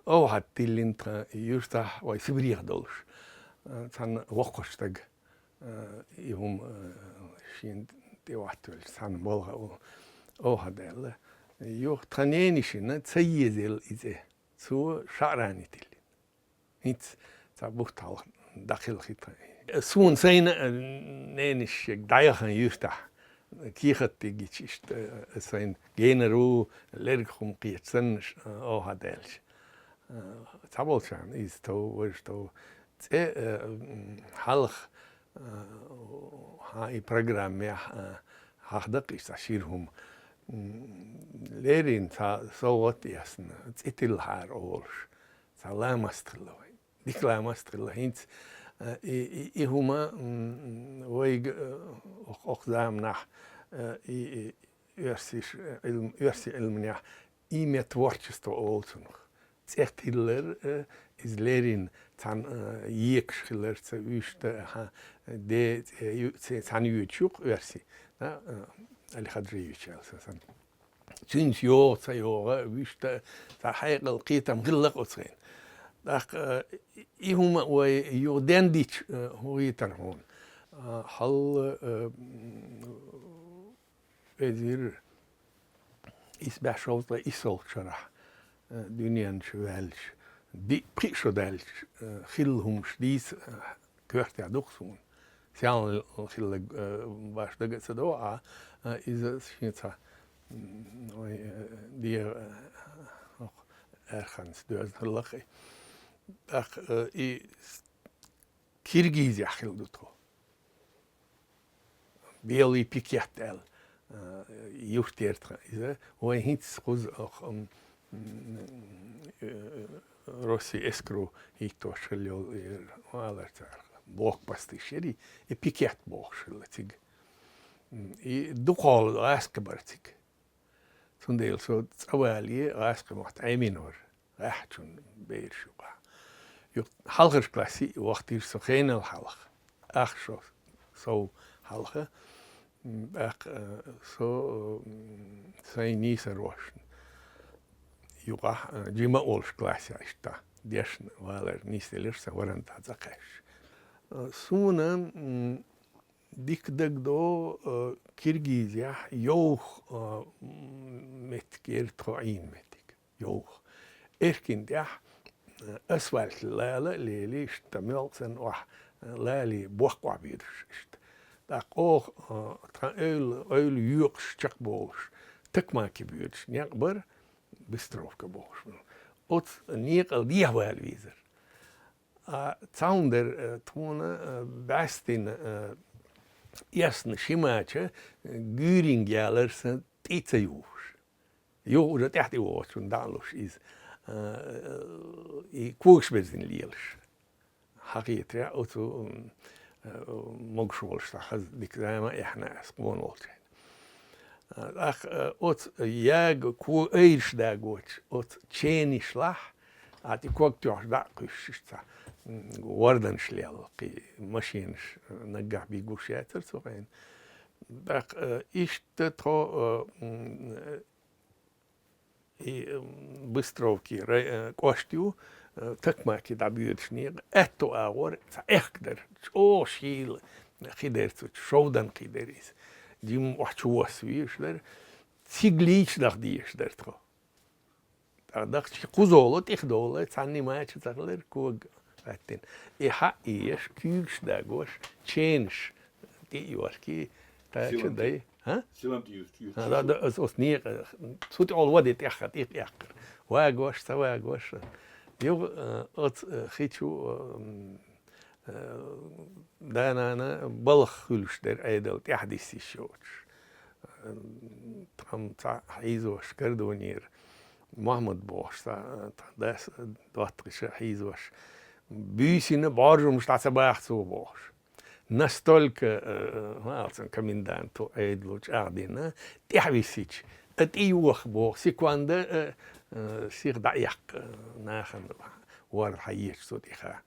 اوهات تيلينتا يرتاح ويسبريح دولش تان وقشتج يوم شين تيواتول تان بولها اوهادل يو تانينيشين تسيزل إذا سو ша1рани تيلين هيت تابوتال داخل خيطة سون سين نينش دايخن يرتاح كيخت تيجيش سين جينرو لركم قيتسن اوهادلش تابولشان إز تو ورشتو حلخ هاي برنامج هادق يستشيرهم ليرين صوت ياسن تيتلهار أولش سلام استرلوه ديكلام استرلوه هنت إهما ويج أقدام نح يرسي علمنيا إيمة تورشستو أولسنخ تيتلر is leren tan yekschiller te üste de tan YouTube versie na ali khadriyesh asasan sinds jo ta jore üste ta hegel qitam gilq otsrin dak ihum wa yordendich hoitan hon hal edir isbashov isolchara dünyan şvelch die priksodel gilhum slies gehört ja doch so. Sie haben gil was da geht so is es jetzt die auch ergens duizend ach i Kirgizia gil doet ho. Beli pikjatel justeert is hoe hits goz Россия эскру и то шелел и алертар блокпосты шери и пикет бог шелетиг и духол аскабартиг сундел со цавали аскамат аминор ахчун бейршуга ю халгер класси вахтир со хенел халх ах со халха ах со сайниса рошн Юга джима олш класса ишта дешн валер нистелиш саваран тазакаш суна дикдэг до Киргизия йох метгер троин метик йох эркиндя асфальт лала лели штамелсен ох лали бохква бидш так ох ойл юкш чакболш такмаки бидш някбар Быстровка бог. От некал диавальвизер. А цаундер туна бастин ясн шимача гюрингялерс тицаюш. Jo уже тяхти воч он далуш из и квошбезин лилш. Хагитра от могшволш хаз дикзама ихна сквонолч. Ach, от jag ku eirshda goch, от ченишлах, а ти коктёш да кушта. Warden schlel, ki машинш нагах бигушетер цоген. Так иште то и быстровки коштю, так маки да бьютшнир, это агор, эхдер, о шил, хидерцу, шоудан хидерис. Дим вахчуас вишлер циглич дах der tro. Дах кузолот их доле цанни мач цаглер куг аттин. Иха иш кюш дагош ченш ди юарки та чдай, ха? Силам ти юст. Да ос нир сут ол вади тяхат их. Вагош тавагош. Ю от хичу دانا بلخ خلشتر ايدل تحديث الشوش تام حيزوش كردونير محمد بوش داس دواتقش حيزوش بيسين بارجو مش تعسباح سو بوش نستولك هالسن كميندانتو ايدلوش اعدينا تحويسيش اتيوخ بوخ سيكواندا سيغ دعيق ناخن وار حيش سوتيخا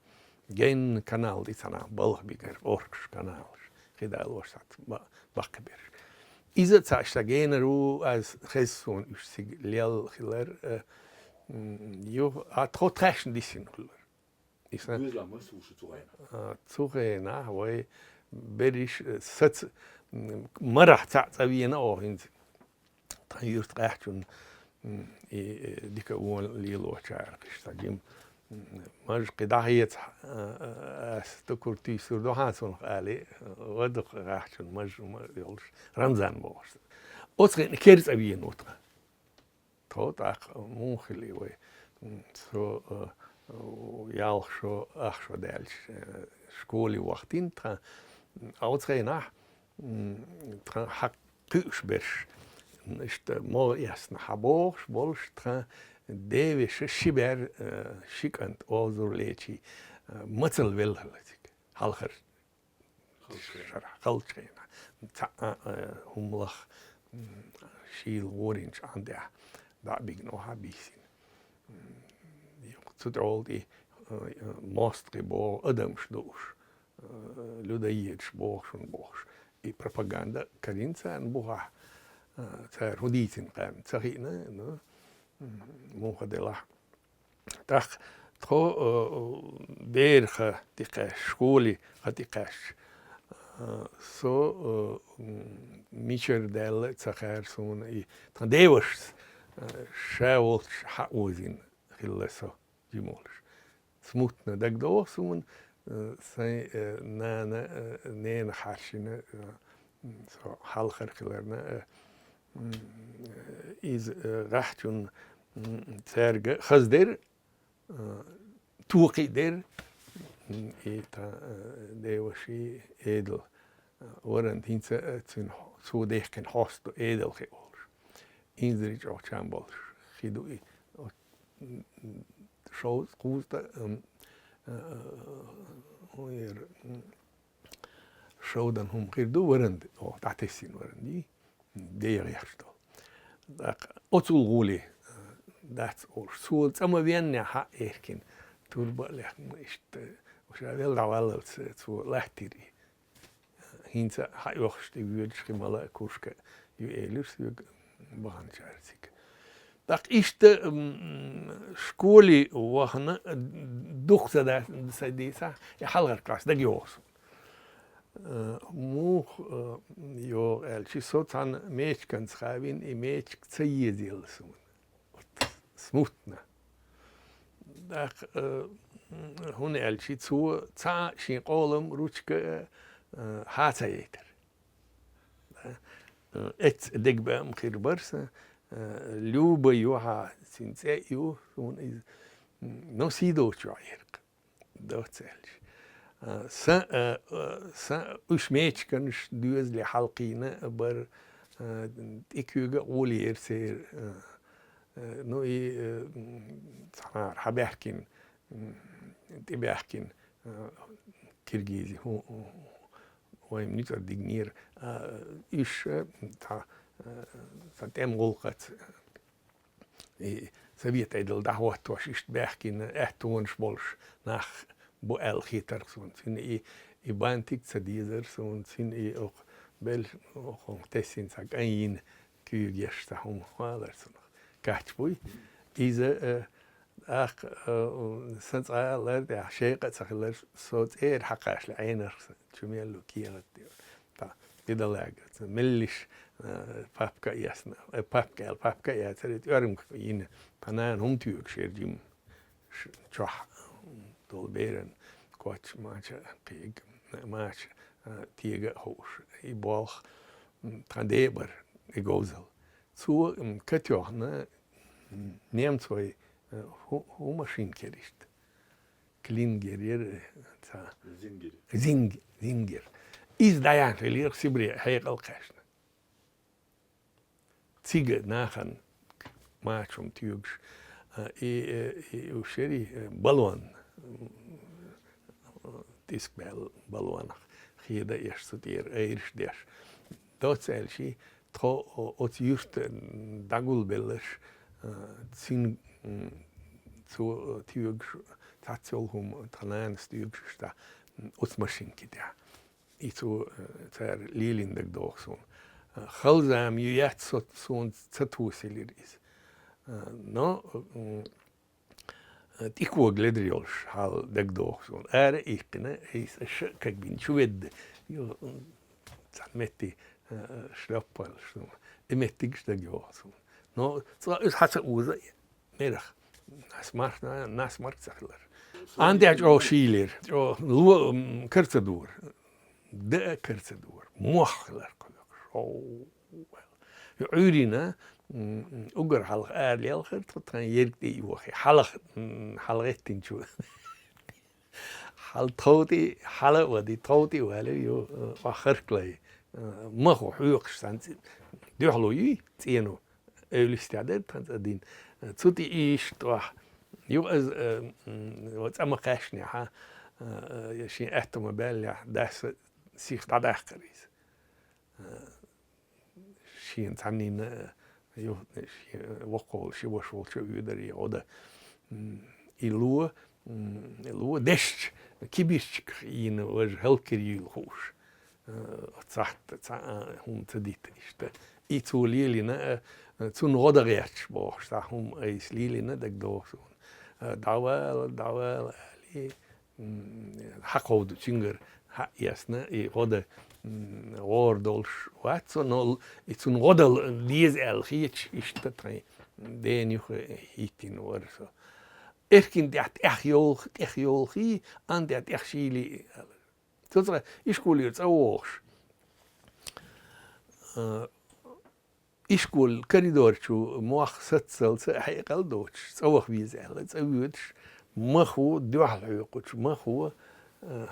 Geen kanaal die sana balgbiger orks kanaal. Gedal orsat bakber. Is het zacht generu as geson usig lel giler Jo, trot rächen dissen huller. Цуьнан, вой бериш сац марах цавиена охинз. Та юрт rächun и дика уон лило чаркиш тагим маж قداهيت استكورتي سردو هانسون علي ودق rächun маж يولش رمضان بوش. Otsgen kerz avien otra. Tot ach munchli we so jalcho achsho delch skoli wachtin tra otsgena tra hak tushbesh ist mo jasna haboch bolsh tra devish shiber shikant ozurlechi matsel velhalatik halcher halchena humlach Shiel orange aan daar. Daar ben ik nog een beetje. Tot al die mostri Adams doos. Ludaïets boos en boos. Die propaganda kan zijn boha. Zij rodiezen kan. Zeg je ne? Mogen de la. Dag. Tro berge die schoolie had die cash. So Michel del Zachar son I Tandevers Ша1рани Джамбековым Димолш. Смутно дагдо суман сай на не харшина so halcher gelerna is rachtun zerge khazder tuqider eta dewashi edel oran hinze zu deken host edel geol inzrich auch chambol khidu shows gusta hoer showdan hum khidu oran o tatesin oran di deersto dak otul guli dat or sul samavienne ha erkin turba lehn ist wel wel zu lehtiri hinter hayochste würd mal kuske ju elus bahancharsik dak ist skoli wahna dukhsa da sadisa halgar klas da gios mu jo elchi sotan mechkan schreiben I mech tsayedil smutna dak hun elchi zu za shinqolum ruchke hatayter et digbam khirbarsa luba yuha sinse yu un is no sido chayerk dotselch sa ushmechkan duezli halqina bar iküge olier ser no I sanar haberkin تباحكن كيرجيزي هو يمنيتر ديجنير إيش تا تام غلقت سبيت عدل دعوة توش إيش تباحكن أهتونش بولش ناخ بو الخيتر سون سين بانتيك تديزر سون سين أو بل أو تسين ساق أين كيرجيش تهم هذا سون كاتبوي إذا ach sinds aller der Sch.Х.Окуева Красные so حقاش لعينر جميل لوكيرت تا بدلاج ملش بابكا ياسنا بابكا يا تريت يرم ين بنان هم تيوك شيرجيم شح دول بيرن كوتش ماتش بيج ماتش تيجا هوش يبالخ تندبر يجوزل سو كتيوهنا نيمتوي هو ماشين كريشت كلينجر زينجر إزدايان في اللي سبري هيك القشنا تيجي ناخن ماشوم تيوكش وشري بالون تيسك بالون خيدا يشتير ايرش ديش دوت سالشي تخو اوتيوشت داغول بلش تسين zu tüg tatsolhum tranan stüg sta us maschinki da I zu ter lilindag doch so khalzam ju jet so zatusilir is Но تيكو гледрилш хал дегдохсон. Ихне is как бин чуед. Metti schloppel so. Emettigste gehorsen. No, so is hat uze merach. Nas macht sagler. An der jo schiler. Jo kurze door. De kurze door. Mochler. Oh. Urina ugar halg aaljelger tot kan jerk die joch. Halgettin chu. Hal toti hala ودي toti wale yo واخركلي ما هو حقوق سنت دهلوي تينو الاستعداد تنتدين تسوتي ايش توح يو از وتأما قاشني ها يشين احتما بالي داس سيخ تدخريز شين تعنين يو وقول شي وشول شو يدري عوده إلو دشت كبيرشك ين وجه هالكري الخوش صحت هم تديت إشت إيتولي لنا تون غدا غيرش باش تهم إيسلي لنا دك دوسون دعوال لي حقود تشينجر حق يسنا غدا وردولش واتسون تون غدا ليز الخيتش إشت تري دينيخ هيتين ورسو Erkin dat echjolgi aan dat echchili. Dat is cool het ook. Is cool corridorchu mag zetel ze heel dood. Zo wie ze het zo goed. Mag hoe doorlopen. Mag hoe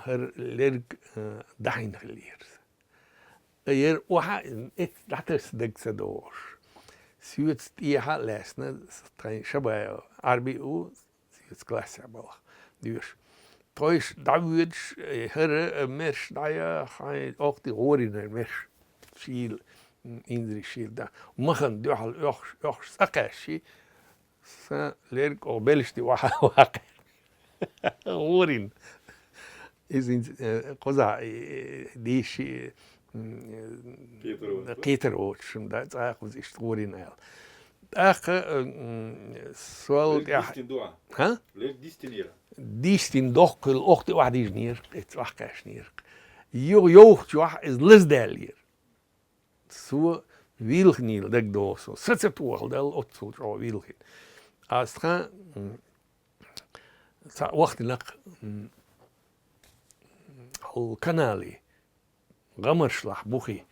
her lerg dahin geleerd. Hier het dat is de door. Zuid die haar lesne trein shabai RBU klasse bal. Dus thuis daar wordt her mers daar ga ook die horen mers veel in de schild daar. Maken door ook sakashi sa lerg obelish die waak. Horen is in koza die Peter Ocean dat eigenlijk is horen al. سوال ها؟ ديستين دوكل أخت واحد يجنير اتوقعش نير يوخ جوح إز لزدالير سو ويلخنيل دك دوسو ستوخل دل أتسو جو ويلخن أستخا وقت لك القنالي غمرشلح بوخي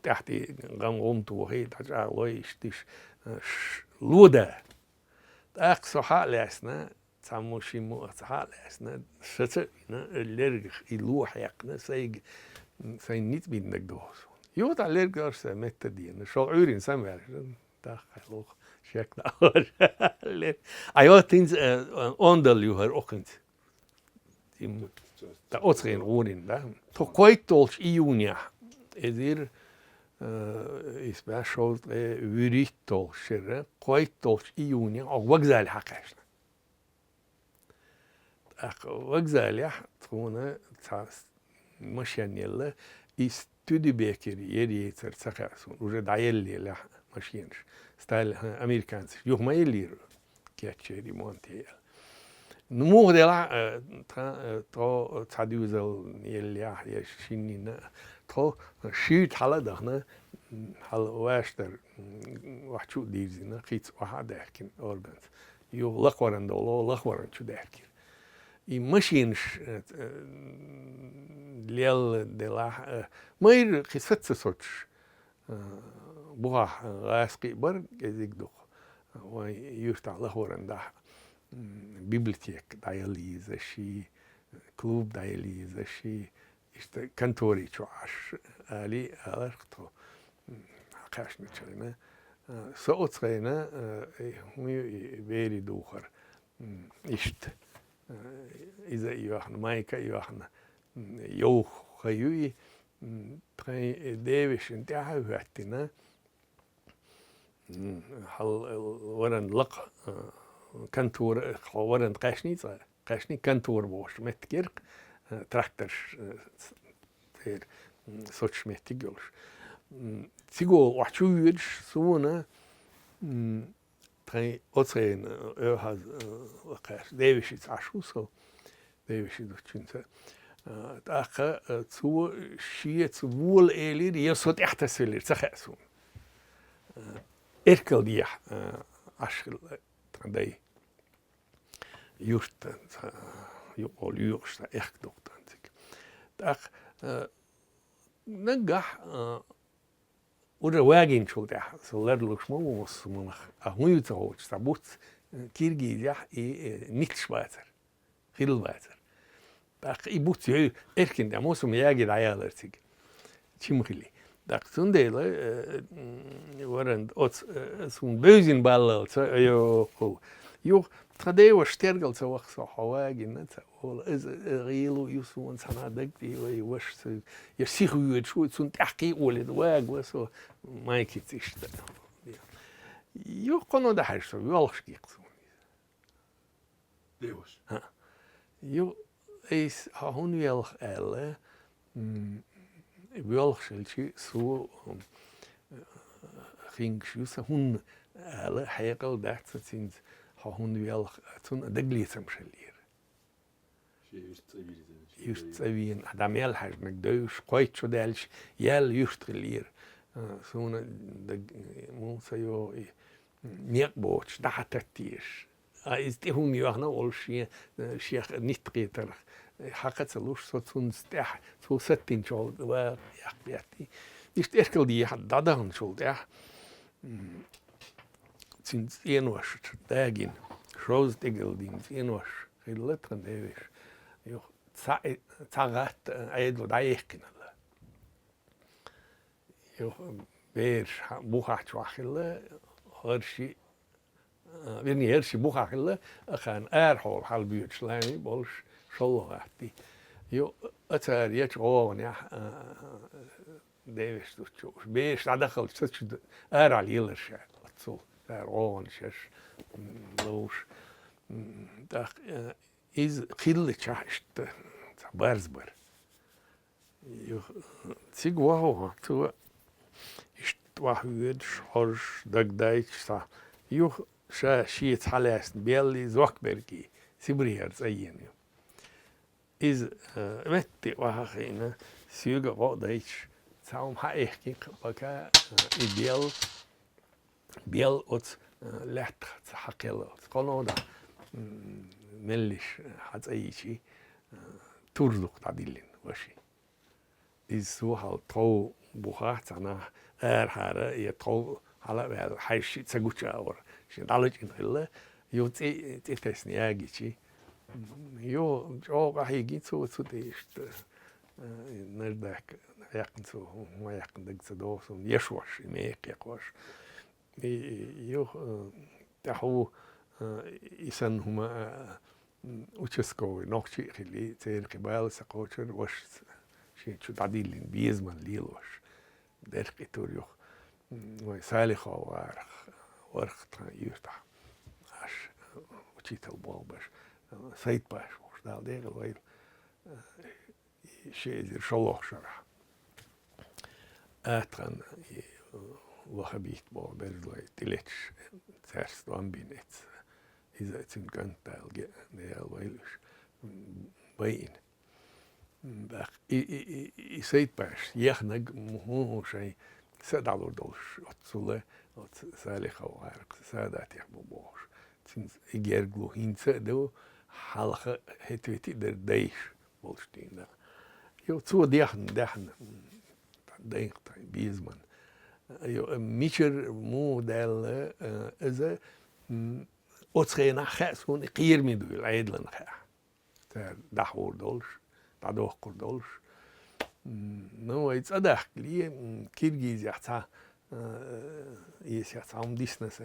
تحتي غمغمت وهي تجع لويش تش لودا أقصى حالسنا تسموشي مو حالسنا ستنا اللرج يلوح يقنا سيج سينيت بينك دوس يوت على اللرج أرس متدين شو عورين سمر دخل شك دار أيوة تنز أندل يهر أكنت تا أترين عورين ده تو كويت تولش إيونيا إذير is best zo wurittolscher, koittols iunia, ook wagzali hakashna. Wagzali tone tas machine is studiebeker jeder zerzachasun, уже daelli la machines, style Amerikaans, juch maelir, kietche remontiel. Nu de la to tadiuzel jelia jeshinina. تو شيت حلا دهنا حل واشتر وحشو ديزينا خيت واحد داكن أورجانز يو لقورن دولو لقورن شو داكن يمشينش ليل دلا ما ير خيست سوتش بوها غاسقي بر جزيك دو ويفتح لقورن ده بيبليوتيك دايليز شي كلوب دايليز شي işte kantori çoğaş ali alarkto kaşni çelme soğutsayna mi veri duhar işte iza yohn maika yohn yoh hayui tre devişin tahavtina hal waran laq kantor waran qashni kantor boş metkirk traktor ter soch metig gölş. Sigo wachuyuj suna Trai ocean has Davis Ashuso, Davis Duchinse. Dacha zu Schiet wohl elir, ihr so echtaswillir, Zachesun. Erkel die Aschel Tandei. Just all just echt doktantik. Dach nagah oder wagin schuld ja so lerluk schmos man a huit hoch stabut kirgiz ja nicht schweizer hilweiter. Dach I but je erken da muss mir ja gedailertig. Chimkhili. Dach sundele waren ots sun bösen ball so jo تخديو اشترقل سوق صحواجي نتا ولا إز غيلو يسون سنة دقتي ويوش يسيخو يشوي سون تحقيق ولد واج وسو ما يكتيش ده يو قنو ده حاجة يوالش كيقصون ديوش ها يو إيس هون يالخ ألا يوالش الشيء سو خين شو سهون ألا حيقل ده تسين هون wel toen de glitsem schelier. Just savien adamel has met deus quite so delch jel just gelier. Zo'n de moest jo niet boot dat het is. Is die hoe je nou al sheikh niet beter. Hakat zelfs zo toen ster zo setting zo waar ja weet. Is echt die had dat dan zo ja. Sinds 1 was dagen shows digildings 1 was letren devish jo tsagat aid wat daekinala jo beer buchat wachille hershi wenn hershi buchachille gaan erhol halbuurt slani bols solgati jo atar yet on ja devish dus beer sadachal such al yilers so daar oranges loos dag is gille chast barzbar jo sigwa to is twahued hors dagdait sa jo shit halas belli zokbergi sibrier zayen is vetti wahina suga vodait saum haik baka ideal بيل أوت لحت حقيقة قنودا ملش حتى أي شيء تورلق تعديلين وشي إزوها تو بوخات أنا ت*aьххьара يتو على حيش تسجوتشا أور شيء دالج إن خلا يو تسني أجيشي يو جو هيجي تو تيشت نردك يقن تو ما يقن دك تدوس يشوش ميك يقوش jo tahu isan huma ucheskovi nохчийн церкви байлса коочер вош ши чудадилин биезман лилош дерхитор jo ой салихо варх та юрта аш учител болбаш сайтбаш дал дегел вай шезер шолохшара атран وخبيت برضه تلتش ترست وانبينت إذا تنكنت تلقى نيالويلش باين بق يسيت باش يخنق مو شيء سدالور دولش أتصله سالخ أو عرق سادات يحبو بوش تنز يجرجلو هينس دو حلقة هتوتي در دايش بولشتين ده يو تو ديخن ديخ بيزمن ميشر موديل إذا أتخينا خاسون قير ميدول عيدلن خا دحور دولش دحور دولش نو يتصدق لي كيرجيز يحتا يسيحتا ديسنس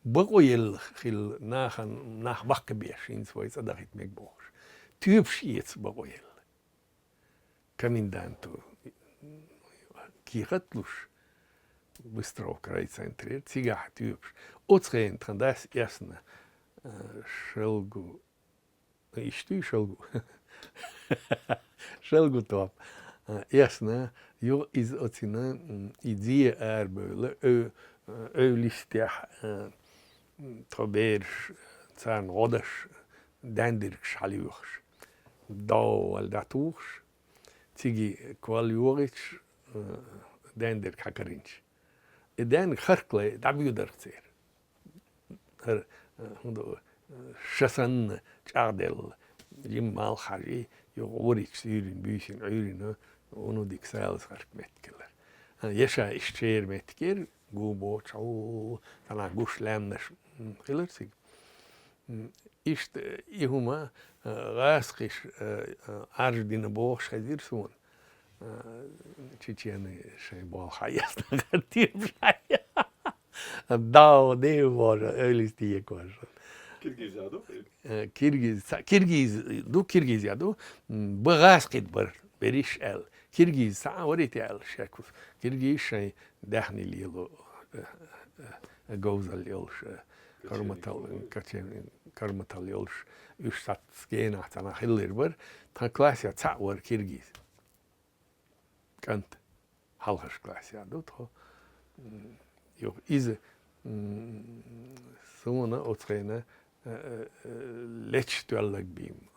بقويل خيل ناخ بق بيشين سو يتصدق يتمك بوش تيوب شيت بقويل كمين دانتو كي قتلوش быстро крайцентре цигах тюбш оцхен трандас ясно шелгу ишти шелгу шелгу топ ясно jo is оцина идея эрбöle öylistih tabeers zijn rodders dendirks haljuurs al datours tigi kwaljuric dendirk hakarinch den kharkle dabudertser Ша1рани Джамбековым Жиммал хари юрич сирин бюсин уйрин ону диксайлс харкметкелер. Еша ишчер меткер губо чау тана гушлемнеш хилерсиг. Ишт ихума раскиш арждина бог шадирсун. Чечены шайбол хаясна гартиршая. Да, не може, öylistие кожа. Киргизяду багаскит бар бериш эл. Киргиз саурит эл шекус. Киргиз шай дахни лило гозал елш карматал елш үштат скена тана хиллер бар. Та классия цаур киргиз. Кант халхаш классия ду то Jo, is zo'n optreden lechtstellig beam.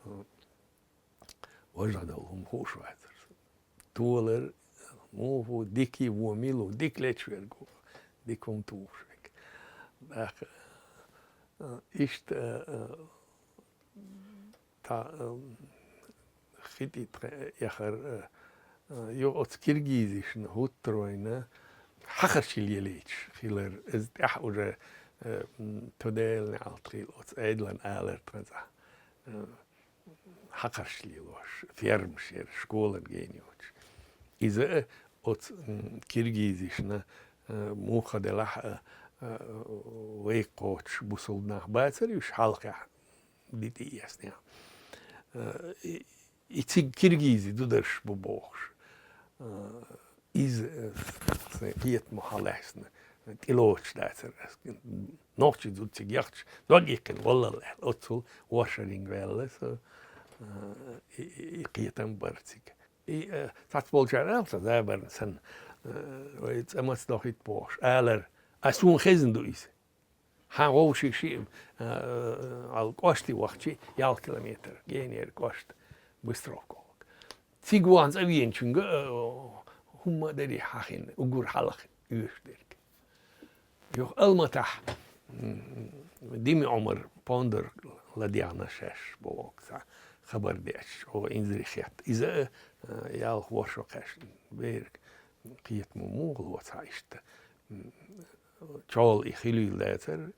Was dat al hoogschwijzer. Toeler, movo, dikkie, womilo, dik lechtwerk, dik komt toeschrik. Daar is ta gitit echer jo от киргизischen huttroine хахарчилиелич хилер из уже тодел алтрил от эдлен алер транза хахарчлилош фермшер школен гениоч из от киргизишна мухадела вейкоч бусулнах бацериш халка дити ясня и киргизи дудерш бобош is viet mohalesne tiloch dazer nохчийн зүцэг ягч логик боллал отцул washering well so qitan bartsig и татболжаралса забарсан het amas nog het bosch aller asun gezenduis haroshi shim al kosti wachchi yal kilometer genier kost bistrovko Tiguans avienchunga humma dari hachin ugur halach uursterk. Jo almatah dimi Omar ponder ladiana shesh booksa khabardech o inzrichet iza yal washokash werk qiet mumul wat haist chol ikhilu later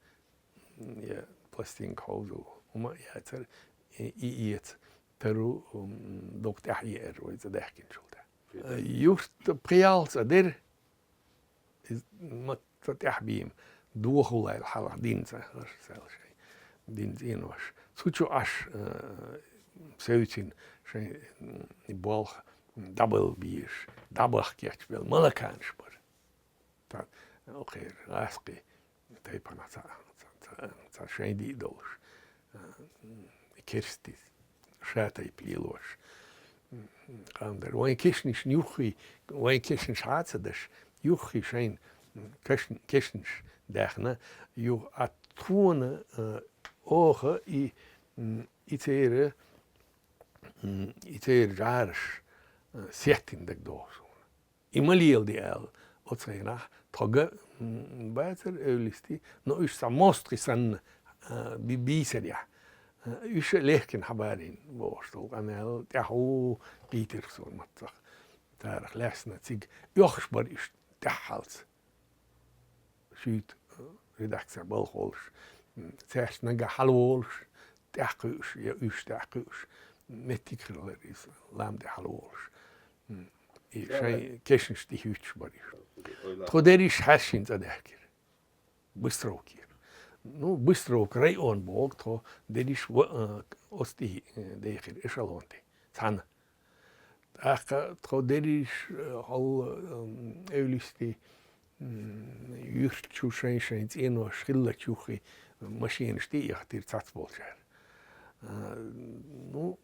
ja plasting hozo uma yater iet Peru т*Аьххьара وإذا ضحكين شلته. يوست بريالس أدير ما تتحبيم دوخولا الحلا دينزا غير شيء دينزين وش سوتشو أش سويتين شيء بالخ دبل بيش دبل كيتش بال ملكانش بر. تا أخير راسقي تيبنا تا شيء دي دولش كيرستيز. Шатай плилош. Кандер, вайн кешниш нюхи, вайн кешниш хацадаш, юхи шайн кешниш дахна, ю атуна оха и итер жарш сеттин даг досун. И малиел ди эл, оцайнах, тога байтер эвлисти, но иш самостри сан бибисеря. Üs lehken habarin boostul kanel т*Аьххьара Peterson matzach daar lesna zig jochsbar is т*Аьххьалс süd redakция bolholsh zerstna gahalolsh т*Аьххьарш ja üs т*Аьххьарш metikler is lam т*Аьххьарш и шай кешнш ти hütschbar is thoderish hashin zadekir быстровки Ну, быстро район бог, то дедиш ости дехир эшелонти, цана. Так, то дедиш хол эвлисти юрчу шейншейнц ино шиллачухи машин штиях тир цацболчар. Ну,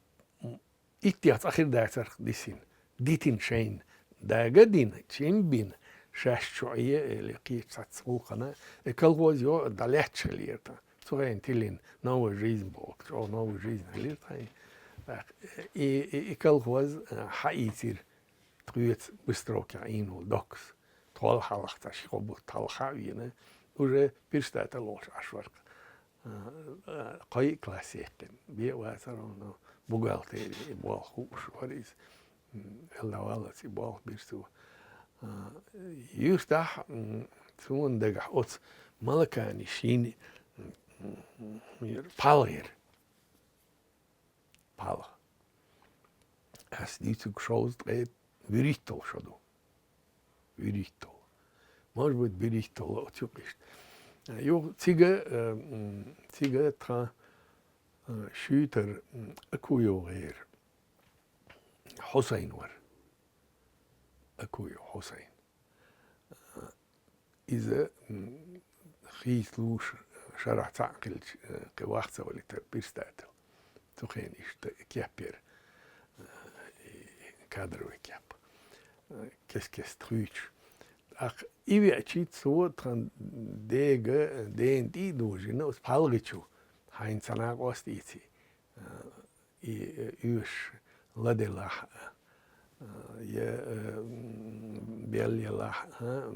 иттиац ахир дайцар дисин, дитин шейн, дайгадин, чимбин, شوية اللي قيت ساتسوقنا كالغوز يو دالات شليرتا سوين تلين نو جيزن بوك أو نو جيزن ليرتا كالغوز حقيقي تقيت بستروك عينو دوكس طول حلقة تشيخو طالخاوينا وجه بيرستات اللوش أشورك قاي كلاسيك بيه واسرون بوغالتي بوال خوش وريز اللوالتي بوال بيرستو يفتح ثون دقح أوت ملكاني شيني بالغير بالغ as die shows dreht virito شدو virito может быть virito отюкишь يو تيجا ترى شوتر أكويو غير حسين ور أكويو حسين إذا خيثلوش شرح تعقل قواخت ولا تربيستاتل تخين إشت كيابير كادر وكياب كيس تخيش أخ إيوه أشيت سو تران دين دي دوجي نوس بالغيتشو هاين سناق واستيتي إيوش لدي لح يا بيلي لح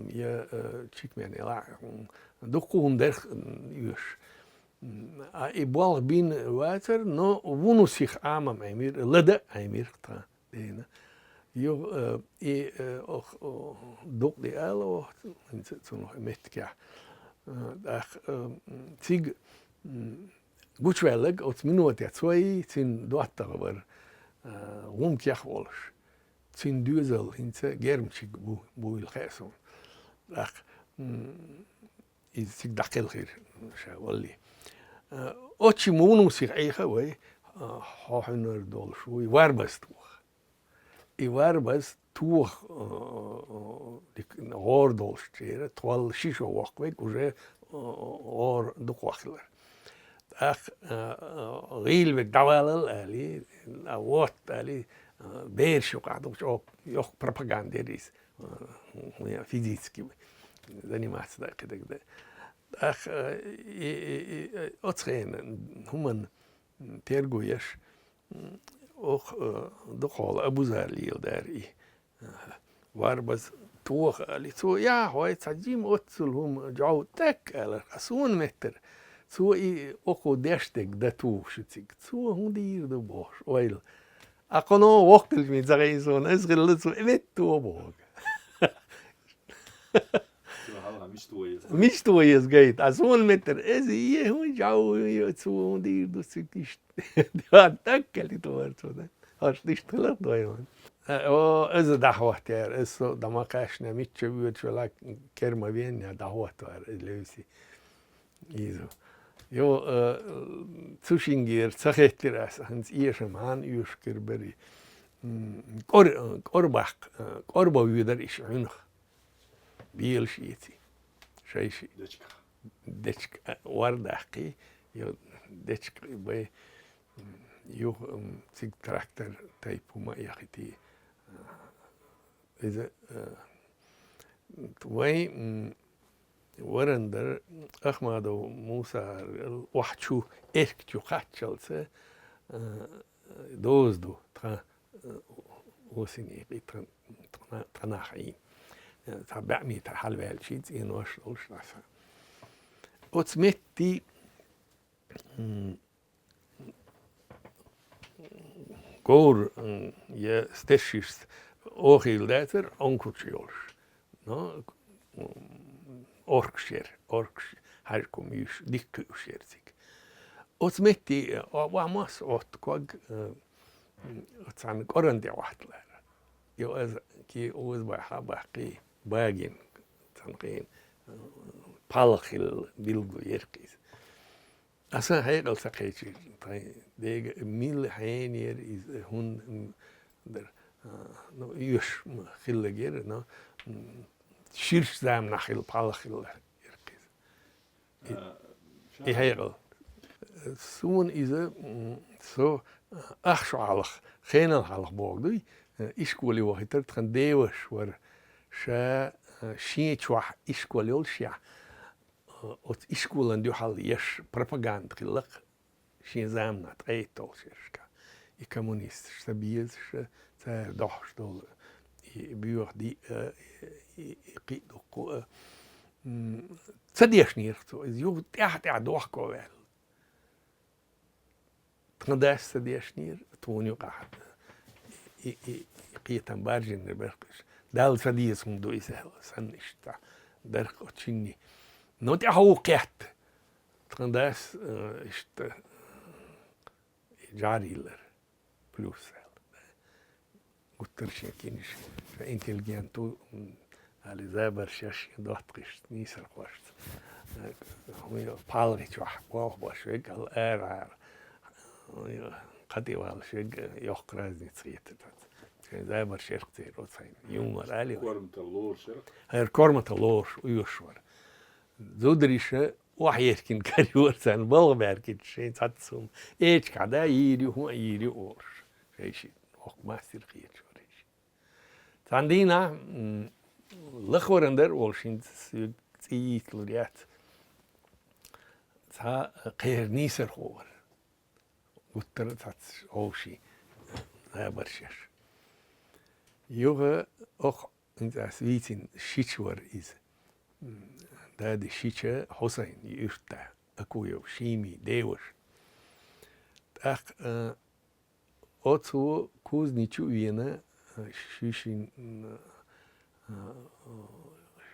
يا تشيكماني لح دوكون درخ إيوش إبوال بين واتر نو ونوسيخ آمام أمير لدى أمير تا دينا يو دوك دي ألو إنسان nog mettkja تيج gutschwellig als minuut ja zwei sind dort aber rumkjach wolsch sind düzel hinze germchig buil khasum is sig dakil khir شاولي أتشي مونو سيخ أيها وي حاحنر دول شوي واربس توخ واربس توخ غور دول شتيرة طوال شيشو وقوك وجه غور دوك وخلر أخ غيل بك دوالل ألي أوات ألي بيرشو قعدو شو يوخ بروباغانديريس فيزيسكي заниматься да كده أخ أتخين هم ترجويش أخ دخول أبوزار ليل داري واربز توخ اللي سو يا هواي تجيم أتصلهم جو تك على أسون متر سو أخو دشتك دتو شتيك سو هم دير دو باش ويل أقنو وقت اللي متزغيسون أسغل لسو إمتو بوغ مش تويز جيت أسون متر إزاي هو جو يسون دير دو سكيش ده تأكل توارثه ده هاش تشتغل دايما إذا دعوة تير إسو دماغش نميت شبيت شو لك كرمة بين يا دعوة تير لوسي إيزو يو تشينجير سخيت راس هنس إيشم هان يشكر بري قربا ويدر إيش عنخ بيل شيتي شيء دچك ورداقي يو دچك بي يو سيك تراكتر تايبو ما يختي إذا توي ورندر أحمد موسى وحشو إشكتو خاتشلسه دوزدو ترا وسيني بيترن تناحين تابعني تحل بالشيت إن وش نفع أتمتي قور يستشيست أوخيل داتر أنكوتشيولش نا أوركشير هاركم يش ديكوشيرتيك أتمتي واماس أتقاق أتسان قرندي واحدلر يو أز كي أوز بحباقي باجين تنقين بالخيل بيلغو يرقيز أصلا هيقل سقيتي ديگ ميل هينير إز هون در يوش خيلجير نا شيرش زام نخيل بالخيل يرقيز إيه هيقل سون إذا سو أخشى علخ خينا علخ بوغدوي إشكولي وهيتر تخن ديوش ور شا شين شوح إشكول يلشيا أت إشكولن دو حال يش propaganda خلق شين زامنا تأي تولشيشكا كومونيست شتبيز شتار دوح شتول بيوخ دي قيدو تديش نيرتو إز يو تأح دوح كوال تنداس تديش نير تونيو قاعد قيتن بارجن برقش دال تديس من دو إسهل سنشتا درق أتشيني نو تأحو قيت تنداس إشت جاريلر بلوس قلترش يكينش فإنتليجنتو على زابر شاش دوتقش نيسر قوشت هو بالغيت واحد واش ويك الار قدي والشيك يقرازني تصيت زابر شرقتي روتين يوم الالي كورمت اللور شرق هير كورمت اللور ويشور زودريشه وحيركن كاريور سان بلغ باركن شيء تاتسوم ايش كدا يري هو يري اور شيء وق ما سير خير شوريش تاندينا لخورندر والشين تيت لوريات تا قير نيسر خور وتر تاتس اوشي برشش يوغا اخ انت اسويتين شيتشور از ده دي شيتشا حسين يفتح اكويا وشيمي ديوش اخ اوتسو كوز نيچو وينا شيشين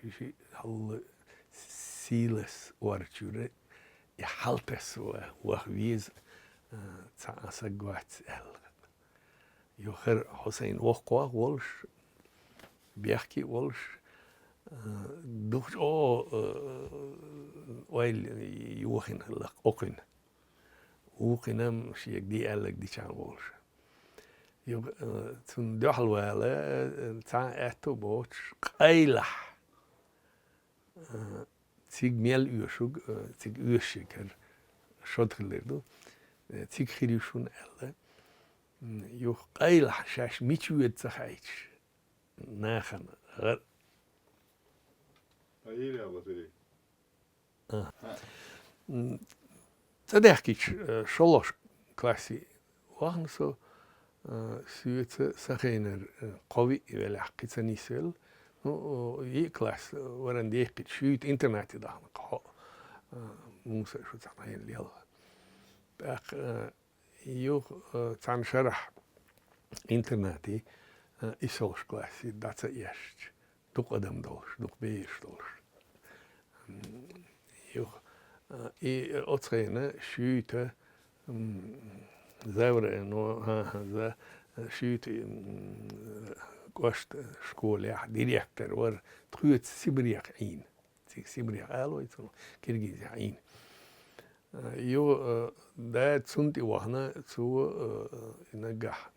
شيشي هل سيلس ورچوره يحلتس وخويز تاسقوات يوخر حسين وقوا ولش بيحكي ولش دوش ويل يوخن لك اوكن وقنام شيك دي قالك دي كان ولش يو تون دحل ولا تا اتو بوتش قيلح تيج ميل يوشوج تيج يوشكر شدخلردو تيج خيريشون الا يو قيلح شاش ميتشويت تخايتش ناخن غير ايلي الله تري تدحكيش شلوش كلاسي واخنسو سويت سخينر قوي ولا حقيقة نيسل يكلاس ورن ديك شويت انترنت ده قا موسى شو تعنين ليلا باق يو تان شرح انترنتي يسوش كلاسي داتsa يشت دوك ادم دوش دوك بيش دوش يو اي اوترينا شويت زاور انه ها شويت قشت شكول ديريكتر ور تخيط سيبريق عين سيبريق قالوا يتنو كيرجيز عين يو ده تسنتي وهنا تو نجح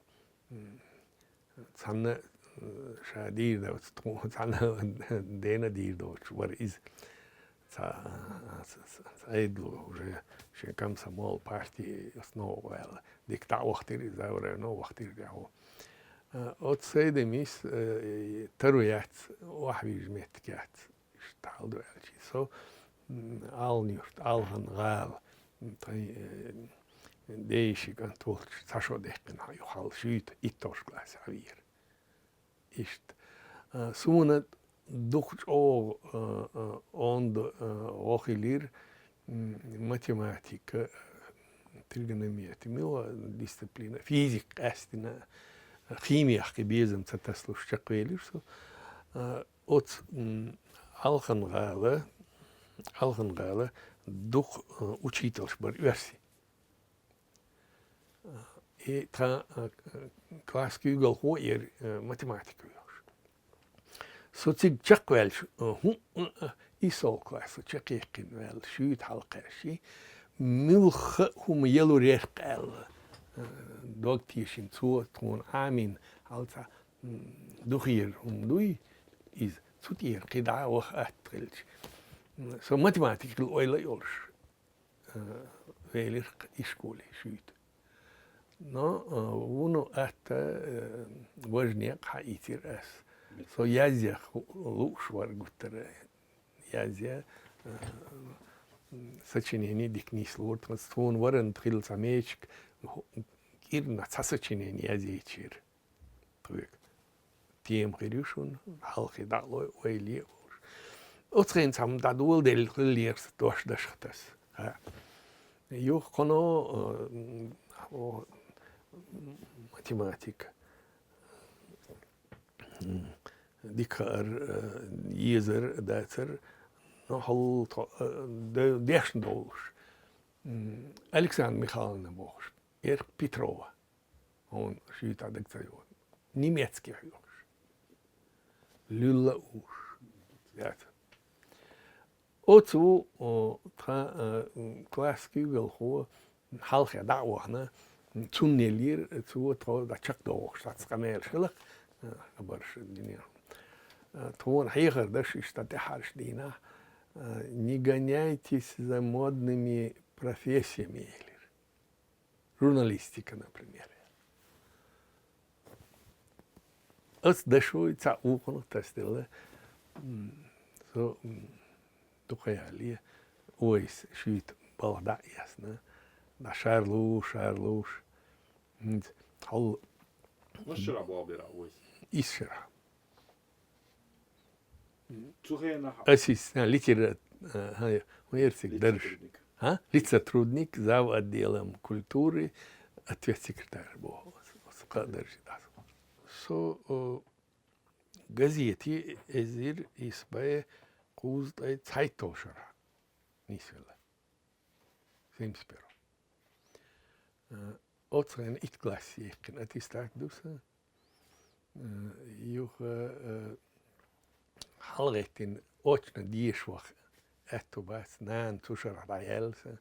تسنى شادير ده تسنى دينا دير دوش ور إز سايدلو شيء كم سمول بارتي سنو ولا ديك تاع وقتي زاور نو وقتي جاهو أتصيد ميس ترويات واحد يجمعت كات اشتغل دو شيء سو آل نيوت آل هنغال تاي ديشي كان تولش تاشو ديكن هاي حال شيت إتوش كلاس عبير إشت سونا دوخش أو أوند وخيلير ماتيماتيكا ترجمة ميو ديسциплина فيزيك أستنا خيميا بيزم تتسلوش شقويلش أوت алханғалы дух учительш бар верси. И та класс кюгел хоер математику yosh. Så tig чаквелш и сол класс чакекин wel шуит халқаши милх хум елурекал доктишин цу тун амин алта духир дуй из цутир кида ох атрилч. So mathematical oil yours veilig in school shoot. No, uno at важнее хаитир as So язя лучшего гуттера язя сочинение дикнис лорд стон варен трил самечк ирна сочинение язечер. Тук тем гирюшун халхи дало ойли. Оцен сам дадул дел лерс дош дашхтас. Юх коно математика. Дикар езер дацер нохол дешн долш. Александр Михайловна Богш. Петрова. Он шьют адекцию. Немецкий уж. Люла уж. Отцу классский голхо халхе дауахна цуннелир цу то да чак дош сацкамел шилах абарш диня. Тон хайгар даш иштатахарш дина. Не гоняйтесь за модными профессиями. Журналистика, например. Als дешуется ухо, тестила, so тухаяли, ойс шит балда ясно, да шарлуш, хол. Ну шира балбира ойс. Исшира. Цухена. Асис, литера, университет держ. Лицотрудник, зав. Отделом культуры, ответ секретарь был. So газети эзир избае куздай цайтошара. Нисвела. 71. Оцен ит классе, это истак дуса. Юх халгетин очно диешвах. Это бас нан тушара раялса.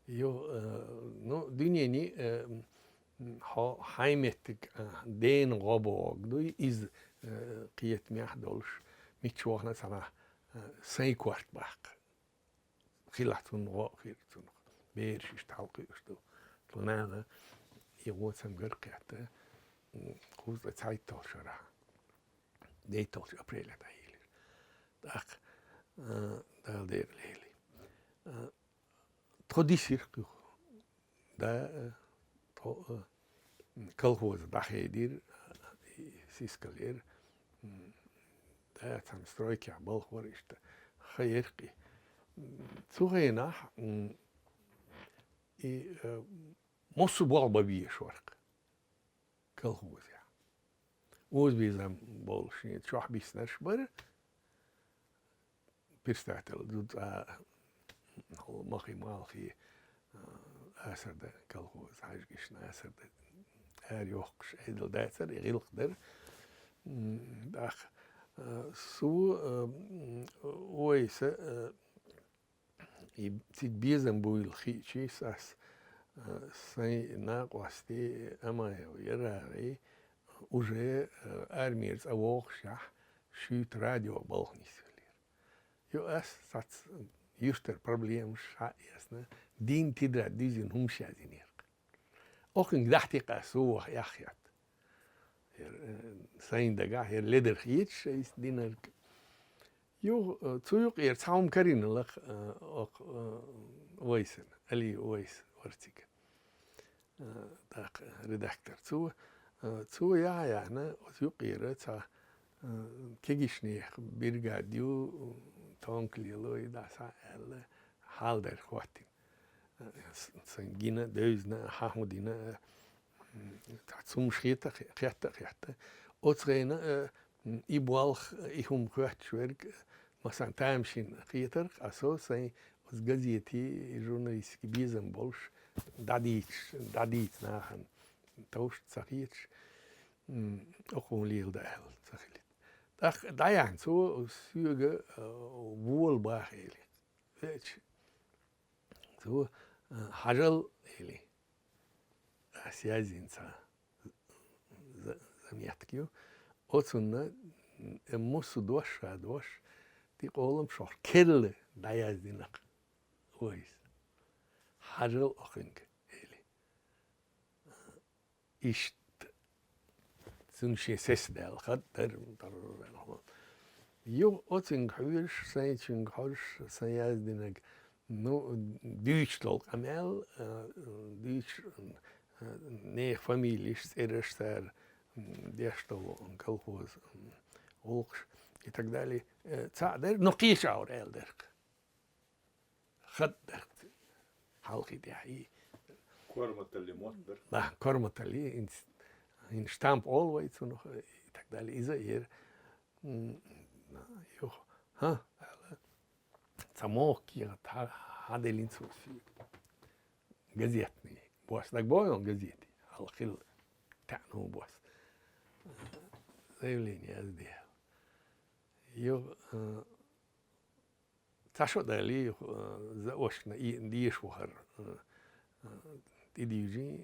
Ну, дуньяни хайметик ден робог дуй из киет мяхдолш мичвахна сама сайкварт бак. Хилатун ро хиртун. Бершиш талкышту. Тунана йоготсам гыркята. Кузда цайтошара. Дейтолш апреля таили. Так дал дерлели. Тходисирку. Да колхоз дахедир сискалер да там стройки был хоришта хайерки цугена и мосу болба биешварк колхозя озбизам болшни чох биснаш бар перстател тут махи малхи أسرد كالغوز عاجقشنا أسرد يوقش عيدل داتر يغيلق در داخ سو ويسا تدبيزن بويل خيشيس أس سي ناقوستي أما يراري уже армиерс авохшах шут радио болхнисвелер. Йо ас сац юстер проблем ша ясно. دين تدرى ديزن هم شادينير. أخن دحتي قاسوه يخيط. سين دقاه لدر خيتش إيش دينر. يو تسوق يرتعهم كرين لك ويسن علي ويس ورتيك. داق ريداكتور تسو يا يعني تسوق يرتع كيجشني بيرجاديو تونكليلوي داسا ال حال در خواتين. سنجينا دوزنا حامودينا تعصم شيتا خياتا أتغينا إبوالخ إهم خوات شويرك مثلا تامشين خيتر أساس سين أزجزيتي جورناليستي بيزن بولش داديتش ناخن توش تسخيتش أقوم ليل داهل تسخيت دا يعني سو سيوغا وول باخيلي فيتش سو حجل إلي أسيازينسا زميتكيو أتونا موسو دوش تي قولم شور كل دايازينك ويس حجل أخنك إلي إشت سنشي سيسدال خطر يو أتين حوش سايتين حوش سايزدينك نو ديشلوك أمال ديش نيخ فاميليش سيرشتار ديشتو колхоз олкш и так далее. Цадер нохчийн аур элдерк. خدر حلقي دي Kormatali motber. Да, kormatali in stamp always und noch и так далее. Isa hier jo ha самоки хаделин суси газетный бос так бой он газеты алхил тяну бос заявление сделал jo تاشو دالي زوشنا ديش وهر تيجي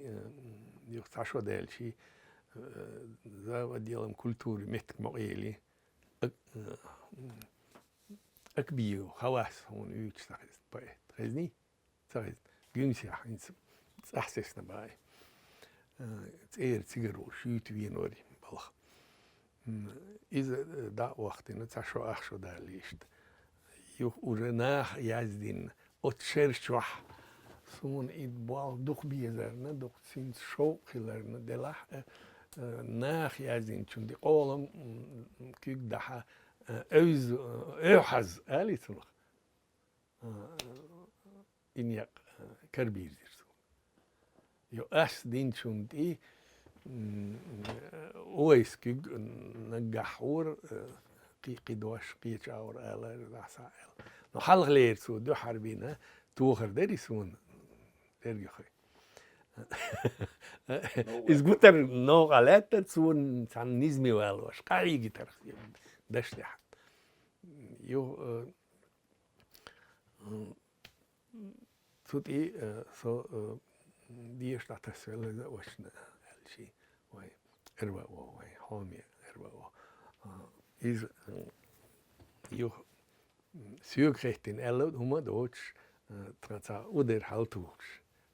يو تاشو دالشي زا ديالم كультуры متك مقيلي أكبيو خواص هون يوش تاخذ باي تخزني تاخذ جنسي حينس أحسسنا باي تير تيجرو شيت وينوري بالخ إذا دا وقتنا تاشو أخشو داليشت يو ورناخ يازدين أتشرشوح سون إدبال دوخ بيزرنا دوخ سين شوق خلرنا دلح ناخ يازدين چون دي قولم كيك دحا أوز أوحز آلي تنخ إن يق كربير زيرسون يو أس دين چون دي اويس كيك نجحور قي دوش قيش اور آل رسائل نحلق لير سو دو حربينا توخر داري سون داري خي إز قطر نو غلطة سون سان نزمي والوش قاعي جتر دش لحد يو سوتي سو ديش لا تسويل وشنا الشي واي إروا واي حامي إروا is jo syökrechten ellod huma dots traza oder haltuks